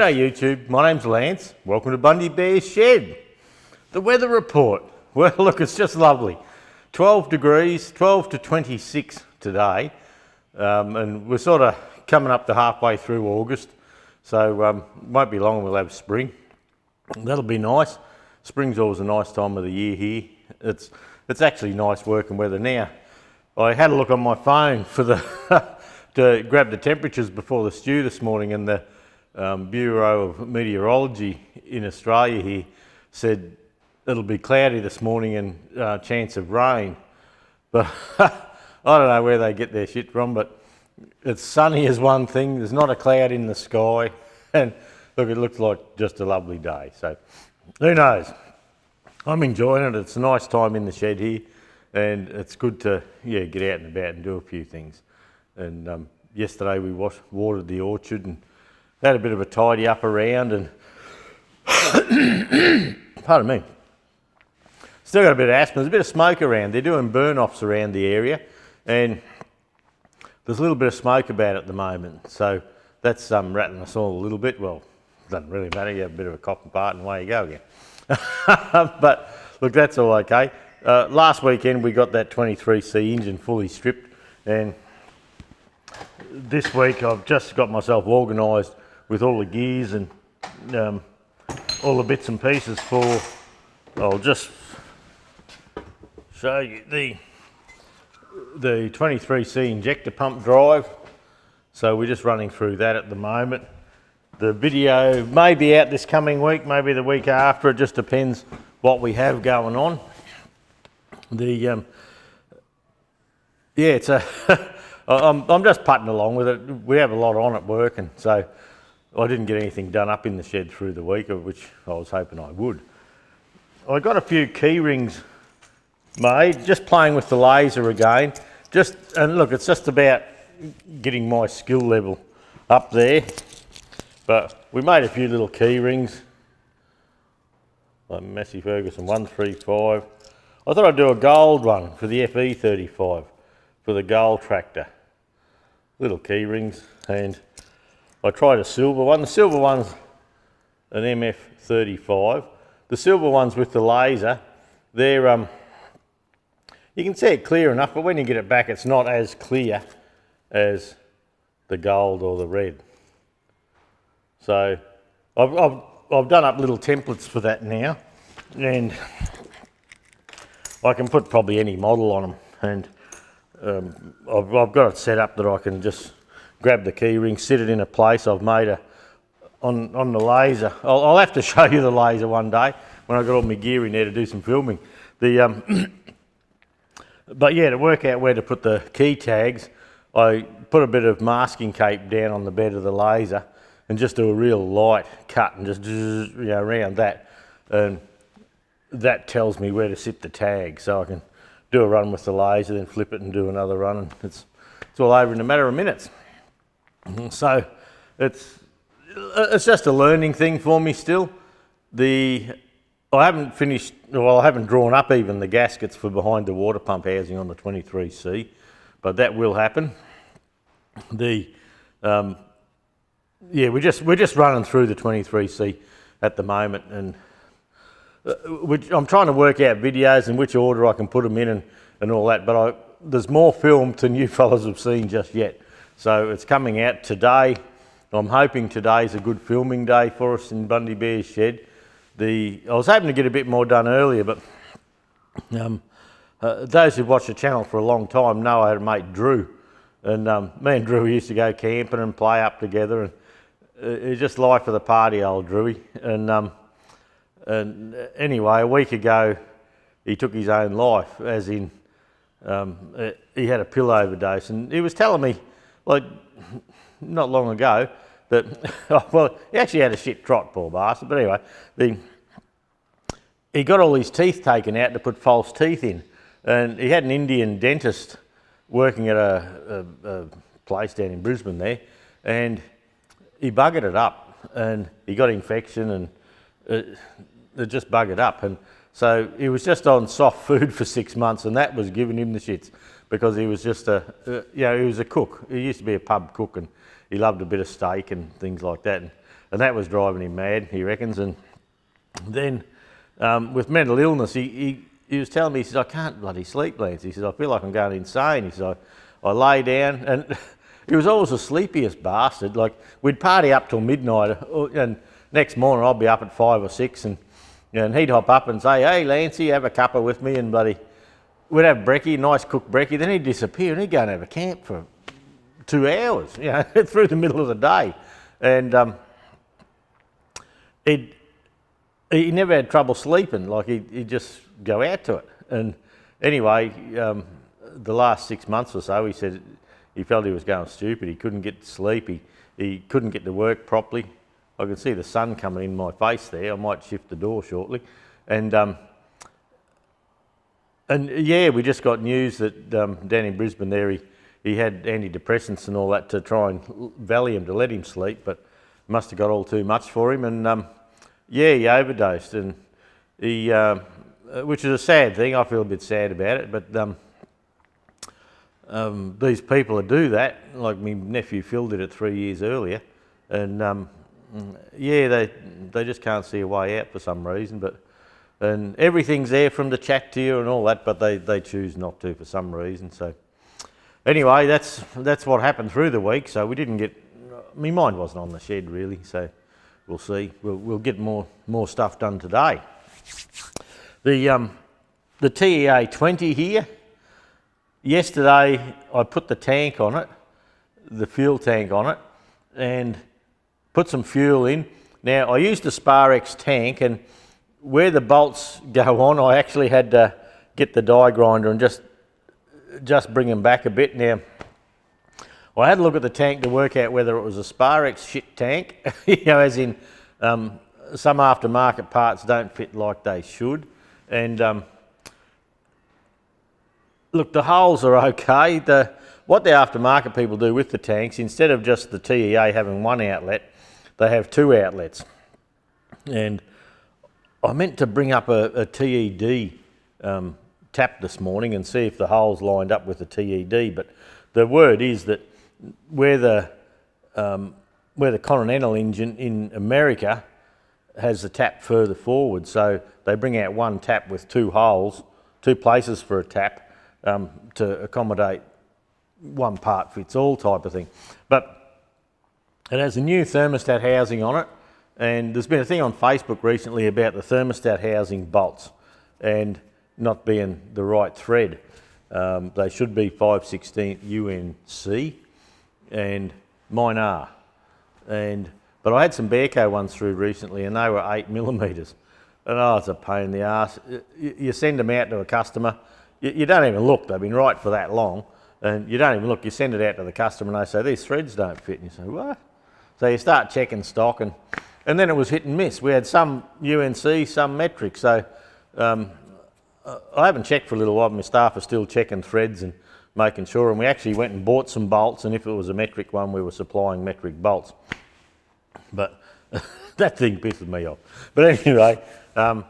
G'day YouTube, my name's Lance. Welcome to Bundy Bear's Shed. The weather report. Well look, it's just lovely. 12 degrees, 12 to 26 today. And we're sort of coming up to halfway through August. So won't be long we'll have spring. That'll be nice. Spring's always a nice time of the year here. It's actually nice working weather now. I had a look on my phone for to grab the temperatures before the stew this morning, and the Bureau of Meteorology in Australia here said it'll be cloudy this morning and chance of rain. But I don't know where they get their shit from, but it's sunny is one thing, there's not a cloud in the sky, and look, it looks like just a lovely day. So who knows? I'm enjoying it. It's a nice time in the shed here, and it's good to get out and about and do a few things. And yesterday we watered the orchard and had a bit of a tidy up around, and pardon me, still got a bit of asthma. There's a bit of smoke around. They're doing burn-offs around the area, and there's a little bit of smoke about at the moment. So that's rattling us all a little bit. Well, doesn't really matter. You have a bit of a cough and part and away you go again. But look, that's all okay. Last weekend we got that 23C engine fully stripped, and this week I've just got myself organised with all the gears and all the bits and pieces for, I'll just show you the 23C injector pump drive. So we're just running through that at the moment. The video may be out this coming week, maybe the week after. It just depends what we have going on. It's a I'm just putting along with it. We have a lot on at work, and so I didn't get anything done up in the shed through the week, which I was hoping I would. I got a few key rings made, just playing with the laser again. And look, it's just about getting my skill level up there. But we made a few little key rings, like Massey Ferguson 135. I thought I'd do a gold one for the FE35 for the gold tractor. Little key rings, and I tried a silver one. The silver one's an MF35. The silver ones with the laser, they're you can see it clear enough, but when you get it back, it's not as clear as the gold or the red. So I've done up little templates for that now, and I can put probably any model on them, and I've got it set up that I can just grab the key ring, sit it in a place. I've made on the laser. I'll have to show you the laser one day when I got all my gear in there to do some filming. But yeah, to work out where to put the key tags, I put a bit of masking tape down on the bed of the laser and just do a real light cut and just around that, and that tells me where to sit the tag, so I can do a run with the laser, then flip it and do another run, and it's all over in a matter of minutes. So it's just a learning thing for me still. I haven't finished, well, I haven't drawn up even the gaskets for behind the water pump housing on the 23C, but that will happen. We're just running through the 23C at the moment, and I'm trying to work out videos and which order I can put them in and all that, but there's more film than you fellas have seen just yet. So it's coming out today. I'm hoping today's a good filming day for us in Bundy Bear's Shed. I was hoping to get a bit more done earlier, but those who've watched the channel for a long time know I had a mate, Drew, and me and Drew used to go camping and play up together, and it's just life of the party, old Drewy. And anyway, a week ago, he took his own life, as in he had a pill overdose, and he was telling me, like, not long ago, that, well, he actually had a shit trot, poor bastard, but anyway, he got all his teeth taken out to put false teeth in, and he had an Indian dentist working at a place down in Brisbane there, and he buggered it up, and he got infection, and it just buggered up, and so he was just on soft food for 6 months, and that was giving him the shits, because he was just he was a cook. He used to be a pub cook, and he loved a bit of steak and things like that. and that was driving him mad, he reckons. And then with mental illness, he was telling me, he says, I can't bloody sleep, Lance. He says, I feel like I'm going insane. He says, I lay down, and he was always the sleepiest bastard. Like, we'd party up till midnight, and next morning I'd be up at 5 or 6, and he'd hop up and say, hey, Lancey, have a cuppa with me, and bloody, we'd have brekkie, nice cooked brekkie. Then he'd disappear, and he'd go and have a camp for 2 hours, you know, through the middle of the day. And he never had trouble sleeping. Like, he'd just go out to it. And anyway, the last 6 months or so, he said he felt he was going stupid. He couldn't get to sleep. He couldn't get to work properly. I could see the sun coming in my face there. I might shift the door shortly. And yeah, we just got news that down in Brisbane there, he had antidepressants and all that to try and Valium to let him sleep, but must have got all too much for him. And yeah, he overdosed, and he, which is a sad thing. I feel a bit sad about it, but these people that do that, like my nephew Phil did it 3 years earlier, and yeah, they just can't see a way out for some reason. And everything's there from the chat to you and all that, but they choose not to for some reason. So anyway, that's what happened through the week. So we didn't get, my mind wasn't on the shed really. So we'll see. We'll get more stuff done today. The TEA20 here. Yesterday I put the tank on it, the fuel tank on it, and put some fuel in. Now I used the Sparex tank, and where the bolts go on, I actually had to get the die grinder and just bring them back a bit. Now, I had to look at the tank to work out whether it was a Sparex shit tank, you know, as in some aftermarket parts don't fit like they should. And look, the holes are okay. What the aftermarket people do with the tanks, instead of just the TEA having one outlet, they have 2 outlets. And I meant to bring up a TED tap this morning and see if the holes lined up with the TED, but the word is that where the Continental engine in America has the tap further forward, so they bring out one tap with 2 holes, 2 places for a tap to accommodate one part fits all type of thing. But it has a new thermostat housing on it, and there's been a thing on Facebook recently about the thermostat housing bolts and not being the right thread. They should be 5/16 UNC, and mine are. But I had some Bearco ones through recently, and they were 8mm. And oh, it's a pain in the arse. You send them out to a customer, you don't even look. They've been right for that long, and you don't even look. You send it out to the customer, and they say these threads don't fit, and you say what? So you start checking stock, and then it was hit and miss. We had some UNC, some metric. So I haven't checked for a little while. My staff are still checking threads and making sure. And we actually went and bought some bolts, and if it was a metric one, we were supplying metric bolts. But that thing pisses me off. But anyway, and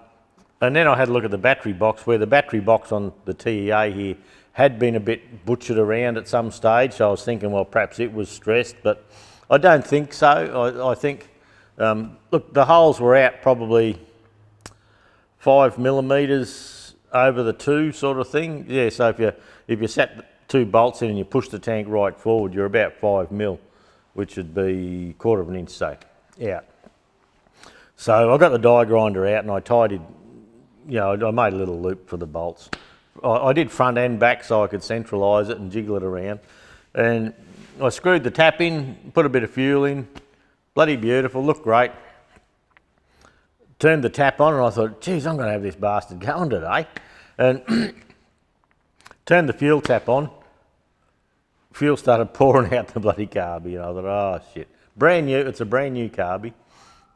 then I had a look at the battery box, where the battery box on the TEA here had been a bit butchered around at some stage. So I was thinking, well, perhaps it was stressed, but I don't think so. I think, look, the holes were out probably 5mm over the 2 sort of thing. Yeah, so if you set 2 bolts in and you push the tank right forward, you're about 5mm, which would be 1/4 inch, say, out. So I got the die grinder out and I tidied, you know, I made a little loop for the bolts. I did front and back so I could centralise it and jiggle it around. And I screwed the tap in, put a bit of fuel in, bloody beautiful, looked great. Turned the tap on and I thought, geez, I'm going to have this bastard going today. And turned the fuel tap on, fuel started pouring out the bloody carby, and I thought, oh shit. Brand new, it's a brand new carby.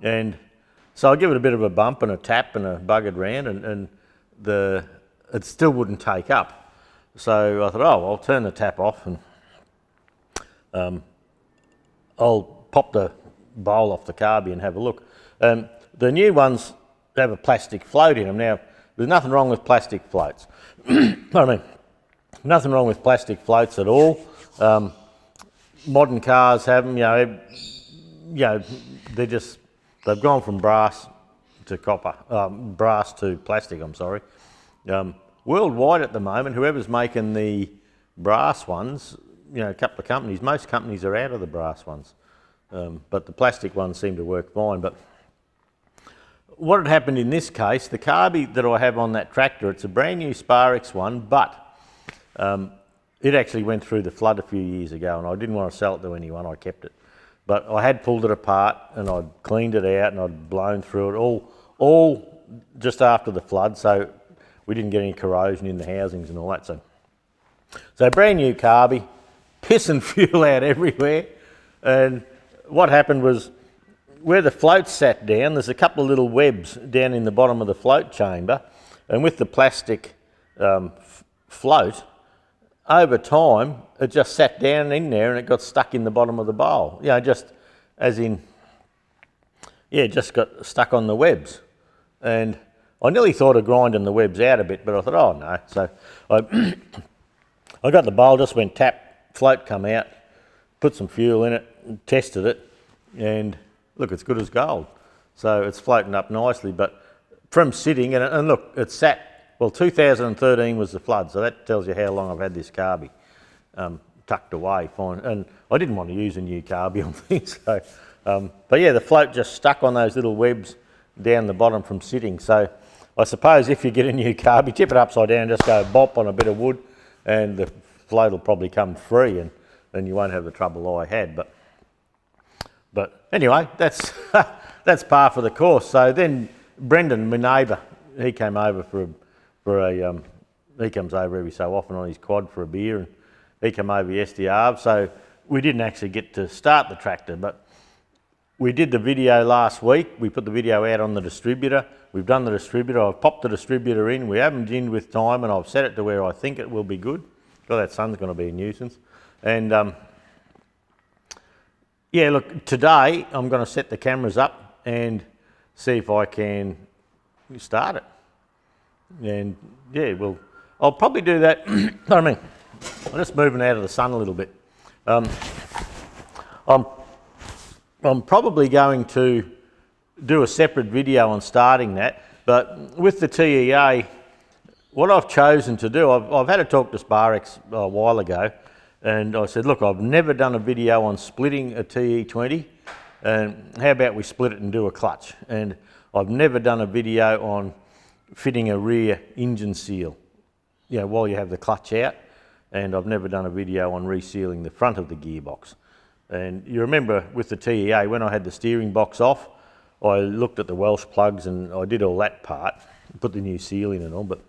And so I give it a bit of a bump and a tap and a buggered round, and it still wouldn't take up. So I thought, oh, well, I'll turn the tap off and I'll pop the bowl off the carby and have a look. The new ones have a plastic float in them. Now, there's nothing wrong with plastic floats. Nothing wrong with plastic floats at all. Modern cars have them, you know, you know, they've gone from brass to copper, brass to plastic, I'm sorry. Worldwide at the moment, whoever's making the brass ones, you know, a couple of companies, most companies are out of the brass ones. But the plastic ones seem to work fine. But what had happened in this case, the carby that I have on that tractor, it's a brand new Sparex one, but it actually went through the flood a few years ago, and I didn't want to sell it to anyone, I kept it. But I had pulled it apart and I'd cleaned it out and I'd blown through it all just after the flood, so we didn't get any corrosion in the housings and all that. So brand new carby, pissing fuel out everywhere. And what happened was, where the float sat down, there's a couple of little webs down in the bottom of the float chamber, and with the plastic float, over time, it just sat down in there and it got stuck in the bottom of the bowl. You know, just as in, yeah, just got stuck on the webs. And I nearly thought of grinding the webs out a bit, but I thought, oh no. So I got the bowl, just went tap, float come out, put some fuel in it, tested it, and look, it's good as gold. So it's floating up nicely, but from sitting, and look, it sat, well, 2013 was the flood, so that tells you how long I've had this carby tucked away, fine. And I didn't want to use a new carby on things, so, but yeah, the float just stuck on those little webs down the bottom from sitting. So I suppose if you get a new carby, tip it upside down, just go bop on a bit of wood, and the float will probably come free, and then you won't have the trouble I had. But anyway, that's that's par for the course. So then Brendan, my neighbour, he came over he comes over every so often on his quad for a beer, and he came over yesterday. So we didn't actually get to start the tractor, but we did the video last week. We put the video out on the distributor. We've done the distributor. I've popped the distributor in. We haven't ginned with time, and I've set it to where I think it will be good. God, that sun's going to be a nuisance. And yeah, look, today I'm going to set the cameras up and see if I can start it. And yeah, well, I'll probably do that. I mean, I'm just moving out of the sun a little bit. I'm probably going to do a separate video on starting that, but with the TEA, what I've chosen to do, I've had a talk to Sparex a while ago, and I said, look, I've never done a video on splitting a TE20, and how about we split it and do a clutch? And I've never done a video on fitting a rear engine seal, you know, while you have the clutch out, and I've never done a video on resealing the front of the gearbox. And you remember with the TEA, when I had the steering box off, I looked at the Welsh plugs and I did all that part, put the new seal in and all, but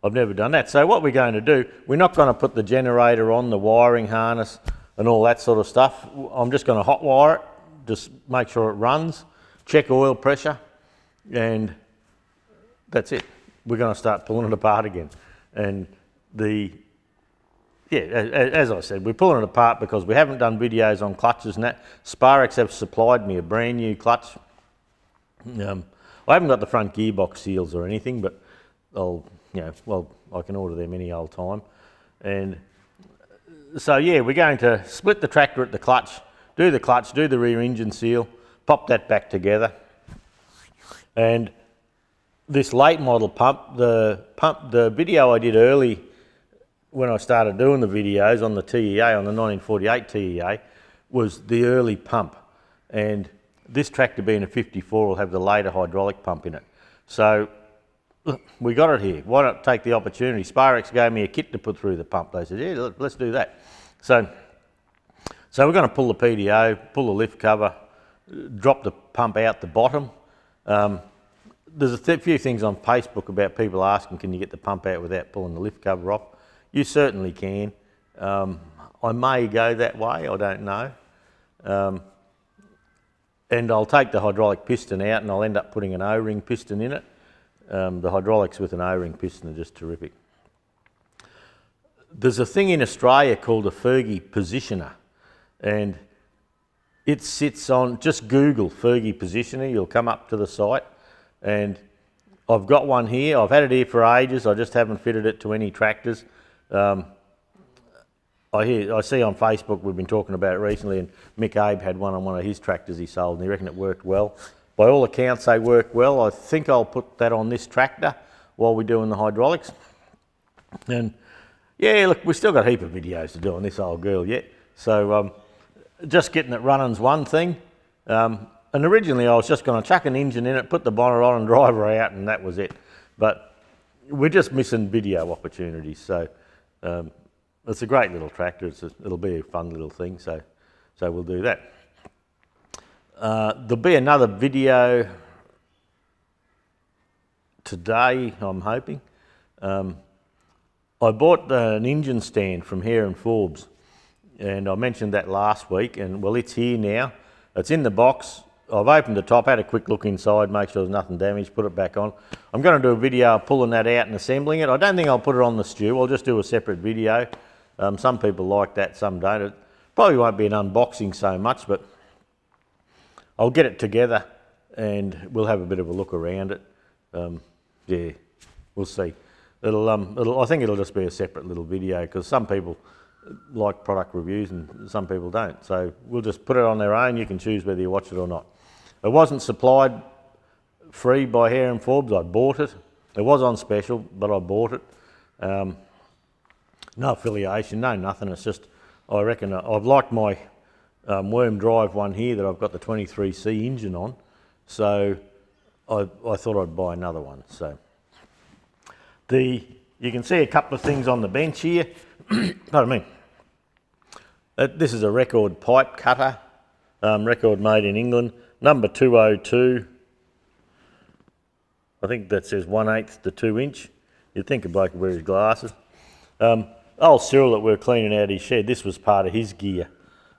I've never done that. So what we're going to do, we're not going to put the generator on, the wiring harness and all that sort of stuff. I'm just going to hot wire it, just make sure it runs, check oil pressure, and that's it. We're going to start pulling it apart again. And yeah, as I said, we're pulling it apart because we haven't done videos on clutches and that. Sparex have supplied me a brand new clutch. I haven't got the front gearbox seals or anything, but I can order them any old time. And so yeah, we're going to split the tractor at the clutch, do the rear engine seal, pop that back together. And this late model pump, the video I did early when I started doing the videos on the TEA, on the 1948 TEA, was the early pump. And this tractor being a 54 will have the later hydraulic pump in it. So look, we got it here. Why not take the opportunity? Sparex gave me a kit to put through the pump. They said, yeah, let's do that. So we're going to pull the PDO, pull the lift cover, drop the pump out the bottom. There's a few things on Facebook about people asking, can you get the pump out without pulling the lift cover off? You certainly can. I may go that way, I don't know. And I'll take the hydraulic piston out and I'll end up putting an O-ring piston in it. The hydraulics with an O-ring piston are just terrific. There's a thing in Australia called a Fergie positioner, and it sits on, just Google Fergie positioner, you'll come up to the site, and I've got one here. I've had it here for ages, I just haven't fitted it to any tractors. I I see on Facebook, we've been talking about it recently, and Mick Abe had one on one of his tractors he sold, and he reckoned it worked well. By all accounts, they work well. I think I'll put that on this tractor while we're doing the hydraulics. And yeah, look, we've still got a heap of videos to do on this old girl yet. So just getting it running's one thing. And originally I was just going to chuck an engine in it, put the bonnet on and drive her out, and that was it. But we're just missing video opportunities. So it's a great little tractor. It'll be a fun little thing. So we'll do that. There'll be another video today, I'm hoping. I bought an engine stand from Hare and Forbes, and I mentioned that last week, and well, it's here now. It's in the box. I've opened the top, had a quick look inside, make sure there's nothing damaged, put it back on. I'm going to do a video of pulling that out and assembling it. I don't think I'll put it on the stew. I'll just do a separate video. Some people like that, some don't. It probably won't be an unboxing so much, but I'll get it together and we'll have a bit of a look around it. Yeah, we'll see. I think it'll just be a separate little video because some people like product reviews and some people don't. So we'll just put it on their own. You can choose whether you watch it or not. It wasn't supplied free by Hare and Forbes. I bought it. It was on special, but I bought it. No affiliation, no nothing. It's just, I reckon I've liked my worm drive one here that I've got the 23C engine on. So I thought I'd buy another one. So you can see a couple of things on the bench here. Pardon me. This is a record pipe cutter, record made in England, number 202. I think that says 1/8 to 2 inch. You'd think a bloke would wear his glasses. Old Cyril that we were cleaning out his shed, this was part of his gear.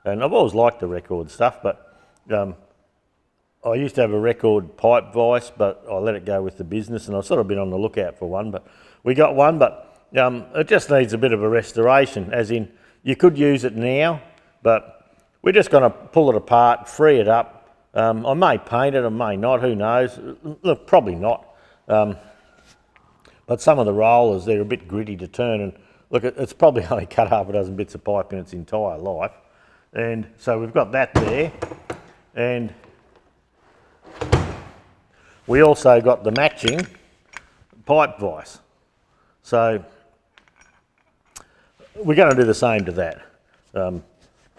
And I've always liked the record stuff, but I used to have a record pipe vise, but I let it go with the business, and I've sort of been on the lookout for one, but we got one, but it just needs a bit of a restoration, as in you could use it now, but we're just going to pull it apart, free it up. I may paint it, I may not, who knows. Look, probably not. But some of the rollers, they're a bit gritty to turn, and look, it's probably only cut half a dozen bits of pipe in its entire life. And so we've got that there, and we also got the matching pipe vise. So we're going to do the same to that.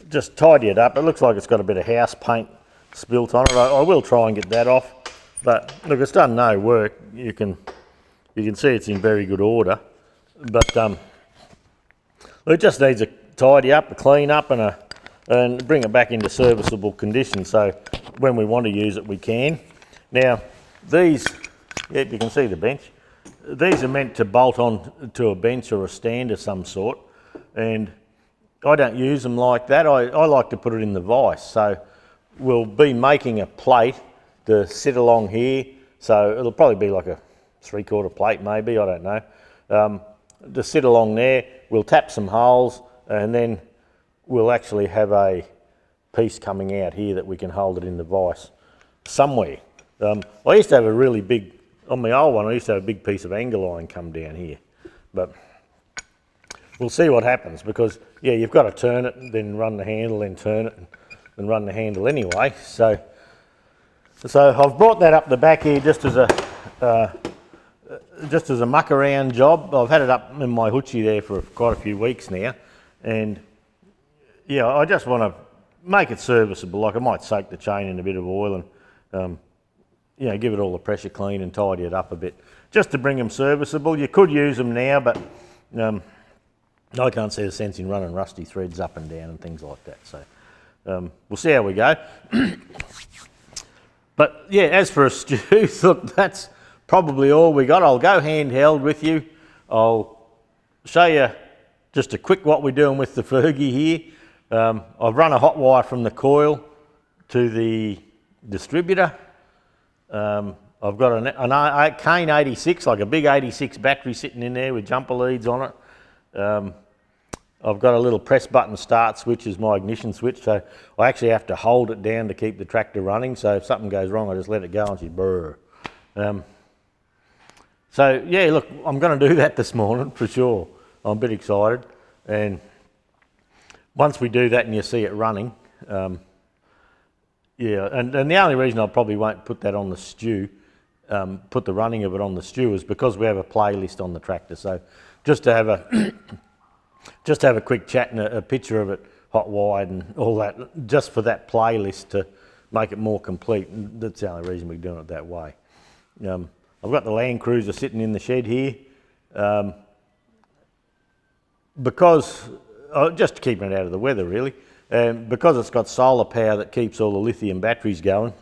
Just tidy it up. It looks like it's got a bit of house paint spilt on it. I will try and get that off, but look, it's done no work. You can see it's in very good order, but it just needs a tidy up, a clean up, and bring it back into serviceable condition. So when we want to use it, we can. Now these, yeah, you can see the bench. These are meant to bolt on to a bench or a stand of some sort, and I don't use them like that. I like to put it in the vise. So we'll be making a plate to sit along here. So it'll probably be like a 3/4 plate maybe, I don't know. To sit along there, we'll tap some holes, and then we'll actually have a piece coming out here that we can hold it in the vise somewhere. I used to have a really big, on my old one, I used to have a big piece of angle iron come down here, but we'll see what happens, because yeah, you've got to turn it and then run the handle, then turn it and run the handle anyway. So I've brought that up the back here just as a muck around job. I've had it up in my hoochie there for quite a few weeks now, and yeah, I just want to make it serviceable. Like I might soak the chain in a bit of oil and you know, give it all the pressure clean and tidy it up a bit, just to bring them serviceable. You could use them now, but I can't see the sense in running rusty threads up and down and things like that. So we'll see how we go. But yeah, as for a stew, look, that's probably all we got. I'll go handheld with you. I'll show you just a quick what we're doing with the Fergie here. I've run a hot wire from the coil to the distributor. I've got a Cane 86, like a big 86 battery sitting in there with jumper leads on it. I've got a little press button start switch as my ignition switch, so I actually have to hold it down to keep the tractor running, so if something goes wrong I just let it go and she's brrr. So yeah, look, I'm going to do that this morning for sure. I'm a bit excited, and once we do that and you see it running, yeah, and the only reason I probably won't put that on the stew, put the running of it on the stew, is because we have a playlist on the tractor. So just to have a quick chat and a picture of it hot wide and all that, just for that playlist to make it more complete. That's the only reason we're doing it that way. I've got the Land Cruiser sitting in the shed here, because just keeping it out of the weather really, because it's got solar power that keeps all the lithium batteries going.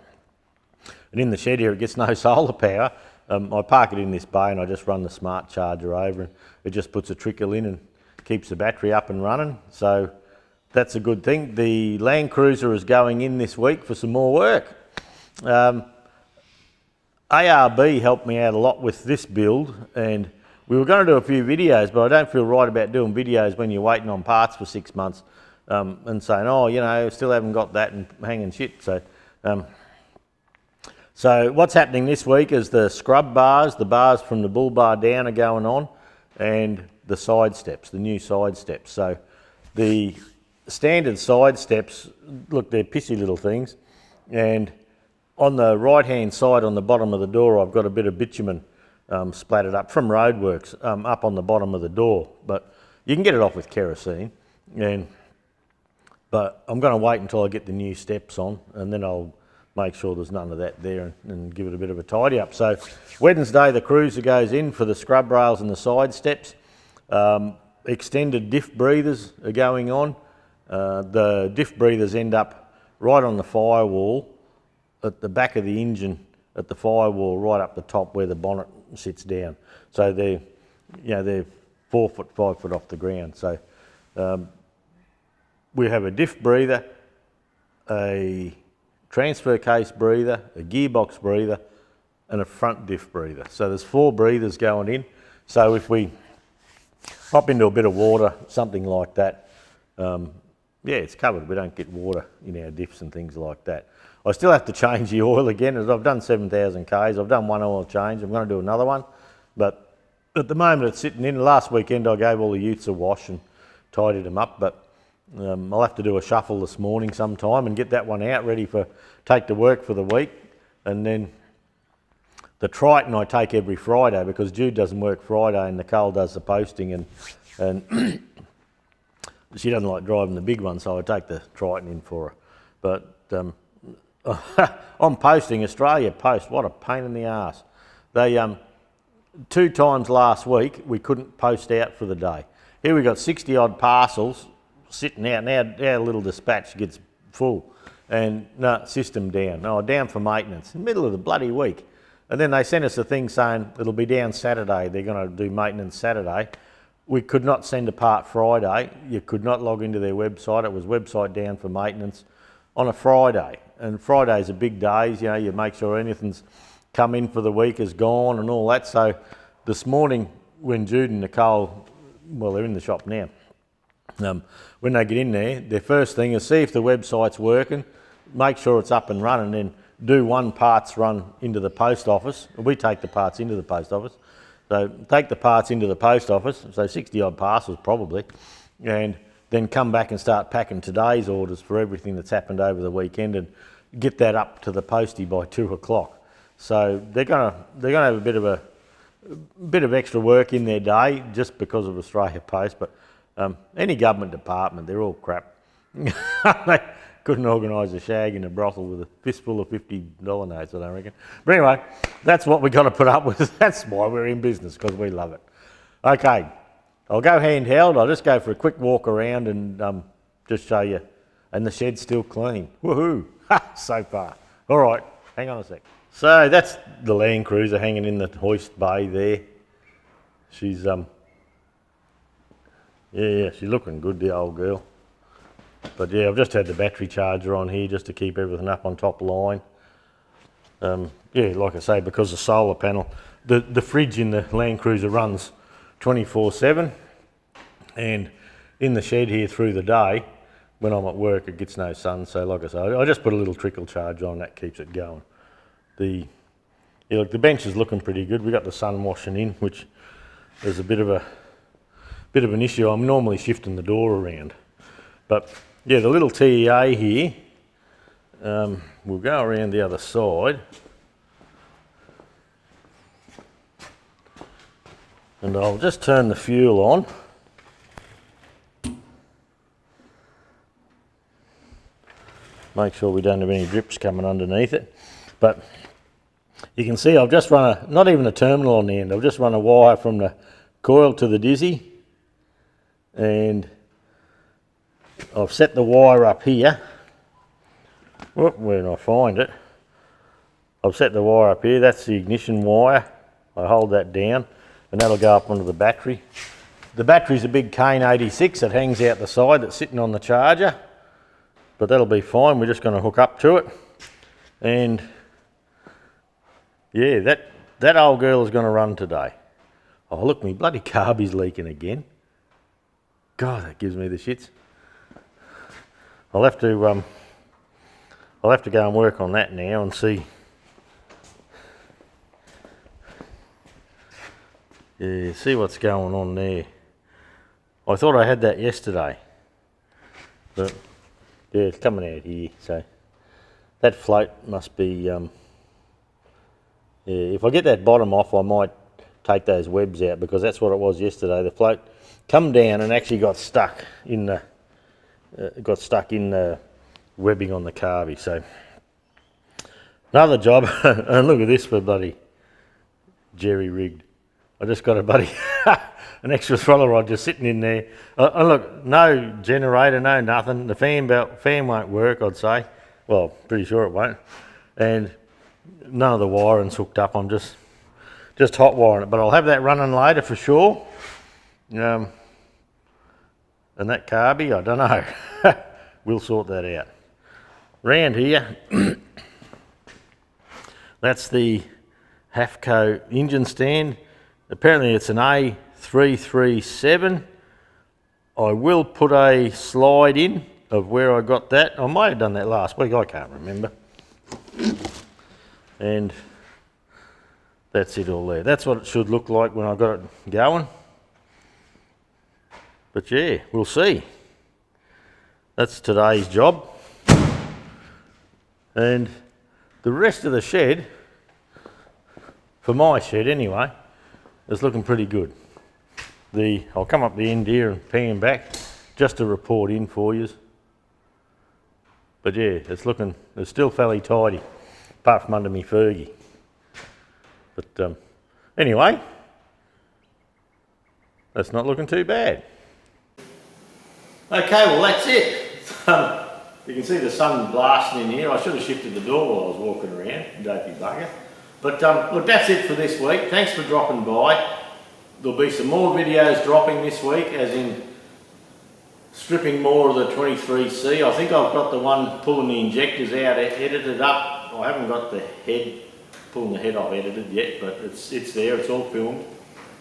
And in the shed here it gets no solar power. I park it in this bay and I just run the smart charger over, and it just puts a trickle in and keeps the battery up and running. So that's a good thing. The Land Cruiser is going in this week for some more work. ARB helped me out a lot with this build, and we were going to do a few videos, but I don't feel right about doing videos when you're waiting on parts for 6 months, and saying, oh, you know, still haven't got that, and hanging shit. So what's happening this week is the scrub bars, the bars from the bull bar down are going on, and the side steps, the new side steps. So the standard side steps, look, they're pissy little things, and on the right hand side on the bottom of the door I've got a bit of bitumen splattered up from roadworks up on the bottom of the door, but you can get it off with kerosene. But I'm going to wait until I get the new steps on, and then I'll make sure there's none of that there and give it a bit of a tidy up. So Wednesday the Cruiser goes in for the scrub rails and the side steps. Extended diff breathers are going on. The diff breathers end up right on the firewall at the back of the engine, at the firewall right up the top where the bonnet sits down. So they're 4 foot, 5 foot off the ground. So we have a diff breather, a transfer case breather, a gearbox breather, and a front diff breather. So there's 4 breathers going in. So if we hop into a bit of water, something like that, yeah, it's covered. We don't get water in our diffs and things like that. I still have to change the oil again. As I've done 7,000 Ks, I've done one oil change. I'm going to do another one, but at the moment it's sitting in. Last weekend I gave all the utes a wash and tidied them up, but I'll have to do a shuffle this morning sometime and get that one out ready for take to work for the week. And then the Triton I take every Friday because Jude doesn't work Friday and Nicole does the posting, and she doesn't like driving the big one, so I take the Triton in for her. But on posting, Australia Post, what a pain in the arse. They 2 times last week we couldn't post out for the day. Here we got 60 odd parcels sitting out. Now our little dispatch gets full, and no, system down. No, down for maintenance in the middle of the bloody week. And then they sent us a thing saying it'll be down Saturday. They're going to do maintenance Saturday. We could not send a part Friday. You could not log into their website. It was website down for maintenance on a Friday. And Fridays are big days, you know, you make sure anything's come in for the week is gone and all that. So this morning when Jude and Nicole, well, they're in the shop now, when they get in there, their first thing is see if the website's working, make sure it's up and running, then do one parts run into the post office. We take the parts into the post office. So take the parts into the post office, so 60 odd parcels probably, and then come back and start packing today's orders for everything that's happened over the weekend and get that up to the postie by 2 o'clock. So they're gonna have a bit of extra work in their day just because of Australia Post, but any government department, they're all crap. They couldn't organise a shag in a brothel with a fistful of $50 notes, I don't reckon. But anyway, that's what we've got to put up with. That's why we're in business, because we love it. Okay, I'll go handheld. I'll just go for a quick walk around and just show you. And the shed's still clean. Woohoo! So far. All right, hang on a sec. So that's the Land Cruiser hanging in the hoist bay there. She's yeah, she's looking good, the old girl. But yeah, I've just had the battery charger on here just to keep everything up on top line. Yeah, like I say, because the solar panel, the fridge in the Land Cruiser runs 24/7, and in the shed here through the day, when I'm at work, it gets no sun. So like I say, I just put a little trickle charger on, that keeps it going. Yeah, look, the bench is looking pretty good. We got the sun washing in, which is a bit of an issue. I'm normally shifting the door around. But yeah, the little TEA here, we'll go around the other side. And I'll just turn the fuel on. Make sure we don't have any drips coming underneath it. But you can see I've just run not even a terminal on the end, I've just run a wire from the coil to the dizzy. And I've set the wire up here. Whoop, where did I find it? I've set the wire up here, that's the ignition wire. I hold that down and that'll go up onto the battery. The battery's a big Kane 86 that hangs out the side that's sitting on the charger. But that'll be fine, we're just going to hook up to it. And yeah, that old girl is going to run today. Oh look, me bloody carby's leaking again. God, that gives me the shits. I'll have to go and work on that now and see. Yeah, see what's going on there. I thought I had that yesterday, but yeah, it's coming out here. So that float must be. Yeah, if I get that bottom off, I might take those webs out because that's what it was yesterday. The float come down and actually got stuck in the webbing on the carby. So another job, and look at this for bloody jerry rigged. I just got a buddy an extra throttle rod just sitting in there. And look, no generator, no nothing. The fan won't work, I'd say. Well, pretty sure it won't. And none of the wiring's hooked up. I'm just hot wiring it, but I'll have that running later for sure. And that carby, I don't know. We'll sort that out. Round here, that's the Hafco engine stand. Apparently it's an A337. I will put a slide in of where I got that. I might have done that last week, I can't remember. And that's it all there. That's what it should look like when I got it going. But yeah, we'll see. That's today's job. And the rest of the shed, for my shed anyway, is looking pretty good. I'll come up the end here and pan back just to report in for you. But yeah, it's still fairly tidy, apart from under me Fergie. But anyway, that's not looking too bad. Okay, well that's it. You can see the sun blasting in here. I should have shifted the door while I was walking around, dopey bugger. But look, that's it for this week. Thanks for dropping by. There'll be some more videos dropping this week, as in stripping more of the 23C. I think I've got the one pulling the injectors out edited up. I haven't got the head, pulling the head off edited yet, but it's there, it's all filmed.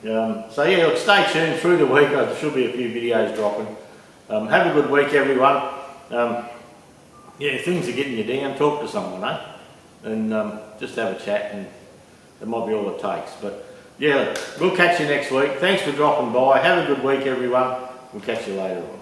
So yeah, look, stay tuned through the week. There should be a few videos dropping. Have a good week, everyone. Yeah, things are getting you down, talk to someone, eh? And just have a chat, and that might be all it takes. But yeah, we'll catch you next week. Thanks for dropping by. Have a good week, everyone. We'll catch you later on.